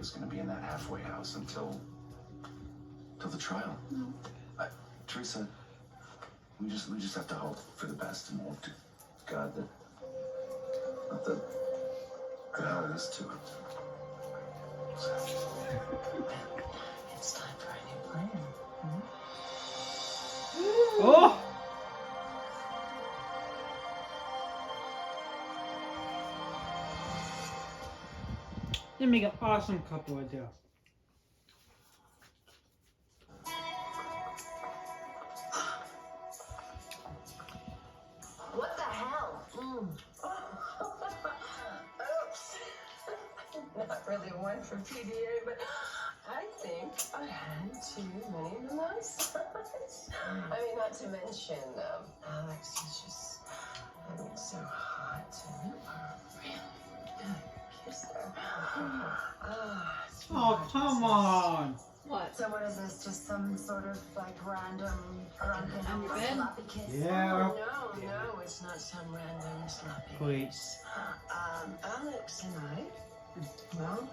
was going to be in that halfway house until the trial. No. Teresa, we just have to hope for the best and hope to God that the hell is to it. It's time for a new plan. Oh! They make an awesome couple right there. What the hell? Oops. Not really one for PDA, but I think I had too many mimosas. I mean, not to mention, Alex is just so hot and really good kisser. Oh, come on! What? So what is this? Just some sort of like random drunken On your bed? sloppy kiss? Yeah. No, it's not some random sloppy Please. kiss. Alex and I, well,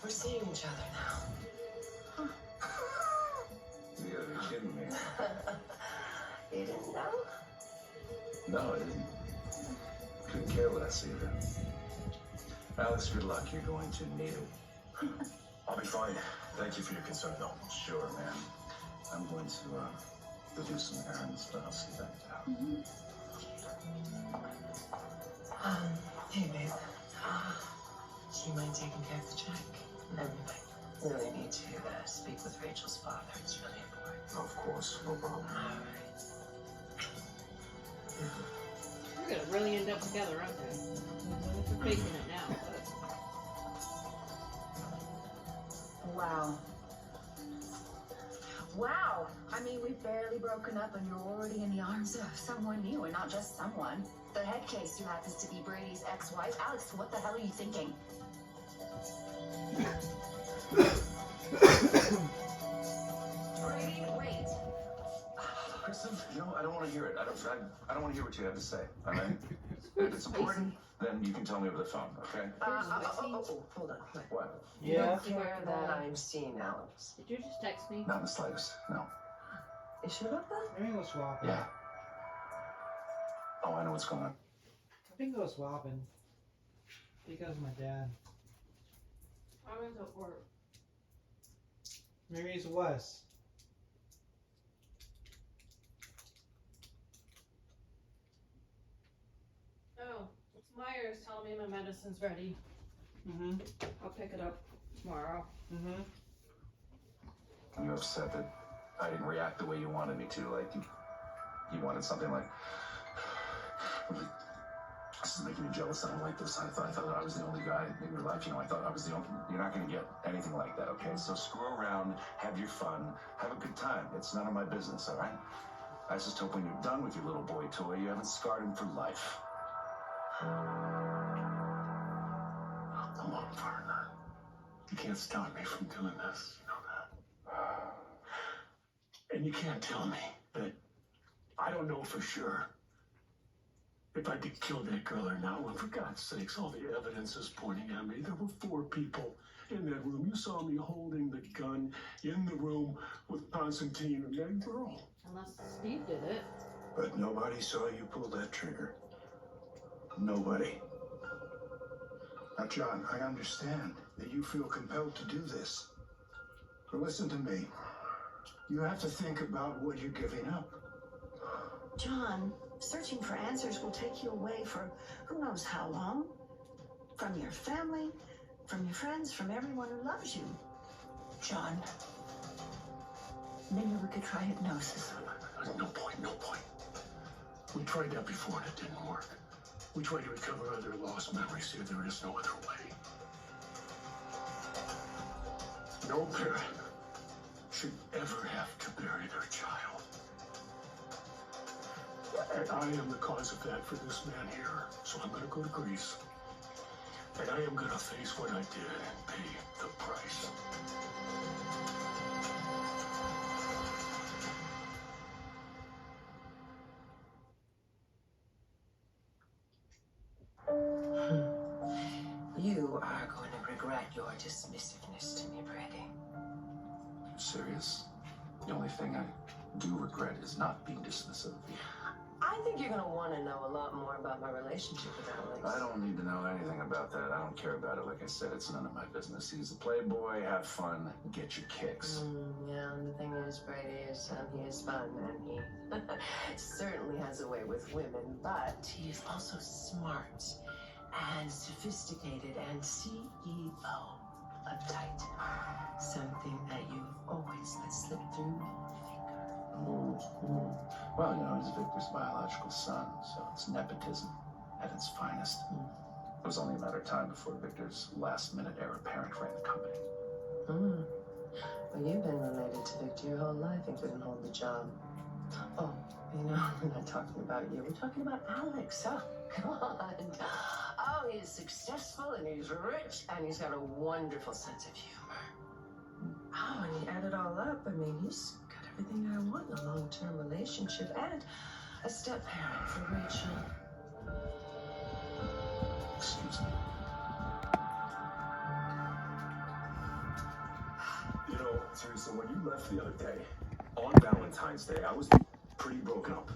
we're seeing each other now. You gotta be kidding me. You didn't know? No, I didn't. Couldn't care less either. Alex, good luck. You're going to need it. I'll be fine. Thank you for your concern, though. Sure, man. I'm going to go do some errands, but I'll see you back down. Hey, babe. Do you mind taking care of the check? I really need to speak with Rachel's father. It's really important. Of course, no problem. All right. We're gonna really end up together, aren't they? We're faking it now, but... Wow. Wow. I mean, we've barely broken up and you're already in the arms of someone new, and not just someone. The head case who happens to be Brady's ex-wife. Alex, what the hell are you thinking? Brady, wait. Kristen, you know, I don't want to hear it. I don't want to hear what you have to say. All right? If it's important, then you can tell me over the phone, okay? Hold on. Wait. What? You Yeah. don't care that I'm seeing Alex. Did you just text me? Not in the slightest. No. You sure about that? Maybe go swapping. Yeah. Oh, I know what's going on. I think go swapping. Because of my dad. I was at work. Maybe it's Wes. Oh, it's Myers telling me my medicine's ready. Mm-hmm. I'll pick it up tomorrow. Mm-hmm. You upset that I didn't react the way you wanted me to? Like, you wanted something like, this is making me jealous. I don't like this. I thought I was the only guy in your life. You know, I thought I was the only. You're not going to get anything like that, okay? So screw around, have your fun, have a good time. It's none of my business, all right? I just hope when you're done with your little boy toy, you haven't scarred him for life. Oh, come on, partner. You can't stop me from doing this. You know that. And you can't tell me that I don't know for sure if I did kill that girl or not. When, for God's sakes, all the evidence is pointing at me. There were 4 people in that room. You saw me holding the gun in the room with Constantine and that girl. Unless Steve did it. But nobody saw you pull that trigger. Nobody. Now, John, I understand that you feel compelled to do this. But listen to me. You have to think about what you're giving up. John, searching for answers will take you away for who knows how long. From your family, from your friends, from everyone who loves you. John, maybe we could try hypnosis. No point, no point. We tried that before and it didn't work. We tried to recover other lost memories here. There is no other way. No parent should ever have to bury their child. And I am the cause of that for this man here. So I'm gonna go to Greece. And I am gonna face what I did and pay the price. You are going to regret your dismissiveness to me, Brady. You serious? The only thing I do regret is not being dismissive of you. I think you're gonna want to know a lot more about my relationship with Alex. I don't need to know anything about that. I don't care about it. Like I said, it's none of my business. He's a playboy. Have fun. Get your kicks. Yeah, and the thing is, Brady, is he is fun, and he certainly has a way with women, but he is also smart and sophisticated and CEO uptight. Something that you've always let slip through your finger. Well, you know, he's Victor's biological son, so it's nepotism at its finest. It was only a matter of time before Victor's last-minute heir apparent ran the company. Well, you've been related to Victor your whole life and couldn't hold the job. Oh, you know, we're not talking about you. We're talking about Alex. Oh, God. Oh, he's successful and he's rich and he's got a wonderful sense of humor. Oh, and you add it all up, I mean, he's got everything I want in a long-term relationship and a step-parent for Rachel. Excuse me. You know, Teresa, when you left the other day, on Valentine's Day, I was pretty broken up.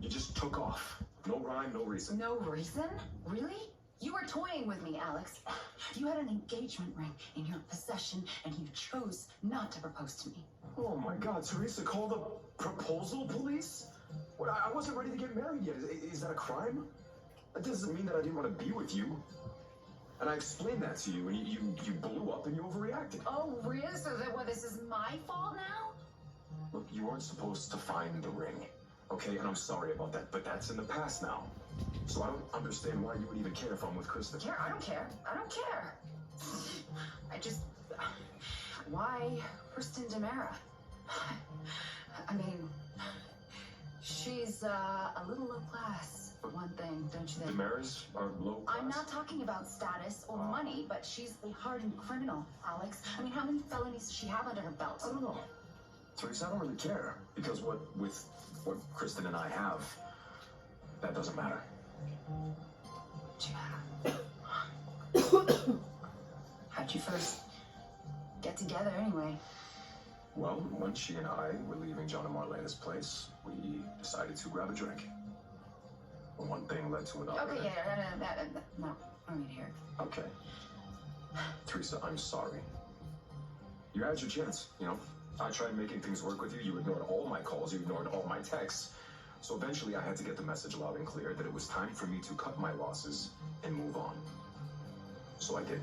You just took off. No rhyme, no reason. No reason? Really? You were toying with me, Alex. You had an engagement ring in your possession, and you chose not to propose to me. Oh my God, Teresa, call the proposal police? What, I wasn't ready to get married yet. Is that a crime? That doesn't mean that I didn't want to be with you. And I explained that to you, and you blew up and you overreacted. Oh, really? So that what, this is my fault now? Look, you weren't supposed to find the ring, okay? And I'm sorry about that, but that's in the past now. So I don't understand why you would even care if I'm with Kristen. I don't care. I don't care. I just... Why Kristen DiMera? I mean, she's a little low class, for one thing, don't you think? DiMera's are low class? I'm not talking about status or money, but she's a hardened criminal, Alex. I mean, how many felonies does she have under her belt? I don't know. Teresa, I don't really care. Because what Kristen and I have, that doesn't matter. How'd you first get together anyway? Well, when she and I were leaving John and Marlena's place, we decided to grab a drink. Well, one thing led to another. Okay, no, I need to hear it. Okay. Teresa, I'm sorry. You had your chance, you know? I tried making things work with you. You ignored all my calls. You ignored all my texts. So eventually I had to get the message loud and clear that it was time for me to cut my losses and move on. So I did.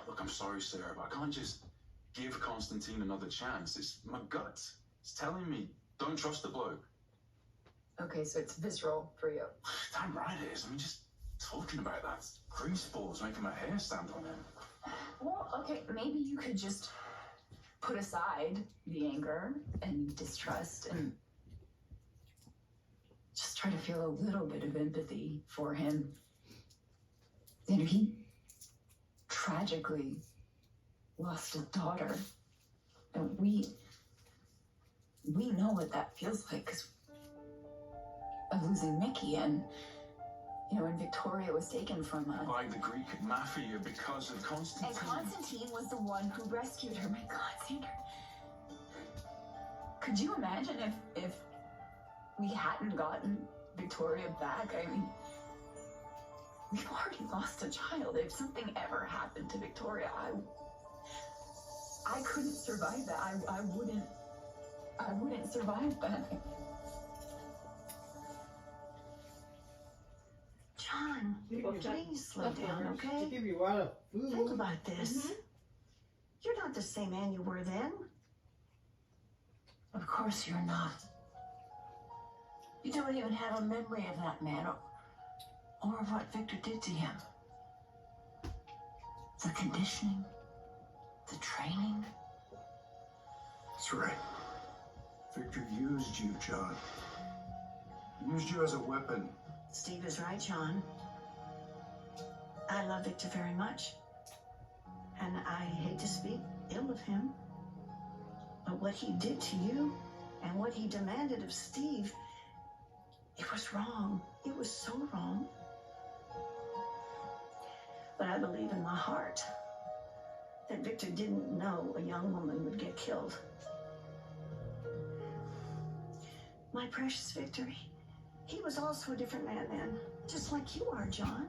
Look, I'm sorry, Sarah, but I can't just give Constantine another chance. It's my gut. It's telling me, don't trust the bloke. Okay, so it's visceral for you. Damn right it is. I mean, just talking about that, grease balls making my hair stand on end. Well, okay, maybe you could just put aside the anger and distrust and just try to feel a little bit of empathy for him. You know, he tragically lost a daughter, and we know what that feels like because of losing Mickey, and you know, when Victoria was taken from us. By the Greek mafia because of Constantine. And Constantine was the one who rescued her. My God, Sandra. Could you imagine if we hadn't gotten Victoria back? I mean, we've already lost a child. If something ever happened to Victoria, I couldn't survive that. I wouldn't survive that. John, please slow down, She okay? give you a lot of Think food. about this. You're not the same man you were then. Of course you're not. You don't even have a memory of that man or of what Victor did to him. The conditioning, the training. That's right. Victor used you, John. He used you as a weapon. Steve is right, John. I love Victor very much. And I hate to speak ill of him. But what he did to you and what he demanded of Steve, It was wrong. It was so wrong. But I believe in my heart that Victor didn't know a young woman would get killed. My precious Victor, he was also a different man then, just like you are, John.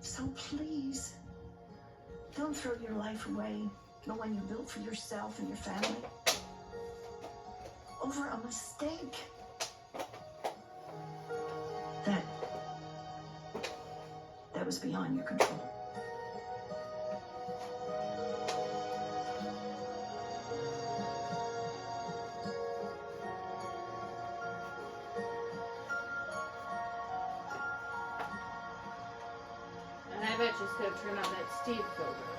So please, don't throw your life away, the one you built for yourself and your family, over a mistake. That was beyond your control. And I bet you it's gonna turn out that Steve killed her.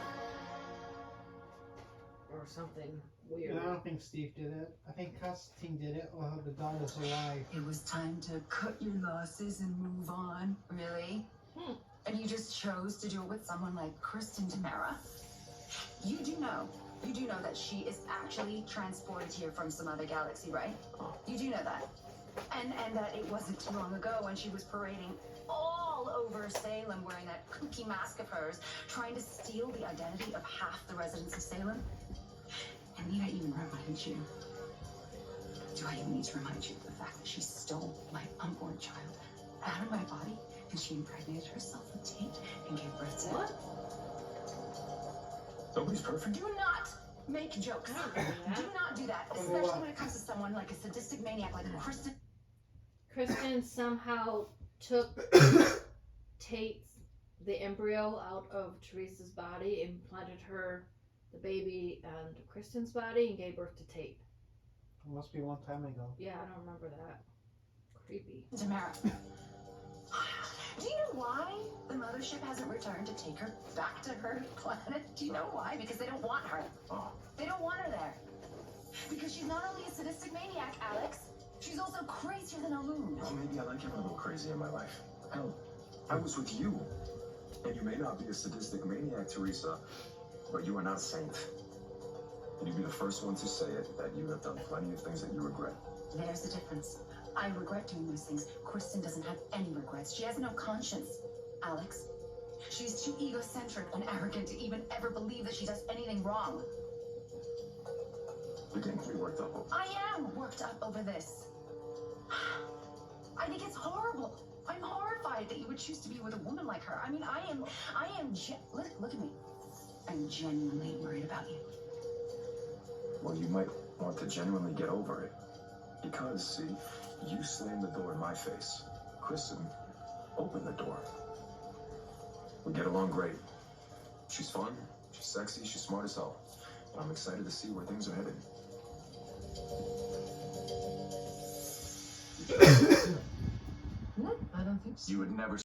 Or something weird. I don't think Steve did it. I think Constantine did it while the daughter's alive. It was time to cut your losses and move on. Really? And you just chose to do it with someone like Kristen Tamara? You do know that she is actually transported here from some other galaxy, right? You do know that. And that it wasn't too long ago when she was parading all over Salem wearing that kooky mask of hers, trying to steal the identity of half the residents of Salem. And need I even remind you? Do I even need to remind you of the fact that she stole my unborn child out of my body and she impregnated herself with Tate and gave birth to What? Nobody's perfect. Do not make jokes. I don't do that. Do not do that, especially when it comes to someone like a sadistic maniac like Kristen. Kristen somehow took Tate's the embryo out of Teresa's body and planted her the baby and Kristen's body and gave birth to Tate. It must be a long time ago. Yeah, I don't remember that. Creepy. Tamara. Do you know why the mothership hasn't returned to take her back to her planet? Do you know why? Because they don't want her. Oh. They don't want her there. Because she's not only a sadistic maniac, Alex, she's also crazier than a loon. Well, maybe I like having a little crazy in my life. Hell, I was with you. And you may not be a sadistic maniac, Teresa, but you are not a saint. And you'd be the first one to say it, that you have done plenty of things that you regret. There's the difference. I regret doing those things. Kristen doesn't have any regrets. She has no conscience, Alex. She's too egocentric and arrogant to even ever believe that she does anything wrong. You're getting pretty worked up. I am worked up over this. I think it's horrible. I'm horrified that you would choose to be with a woman like her. I mean, I am look at me. I'm genuinely worried about you. Well, you might want to genuinely get over it. Because, see, you slammed the door in my face. Kristen opened the door. We get along great. She's fun, she's sexy, she's smart as hell. And I'm excited to see where things are headed. No, I don't think so. You would never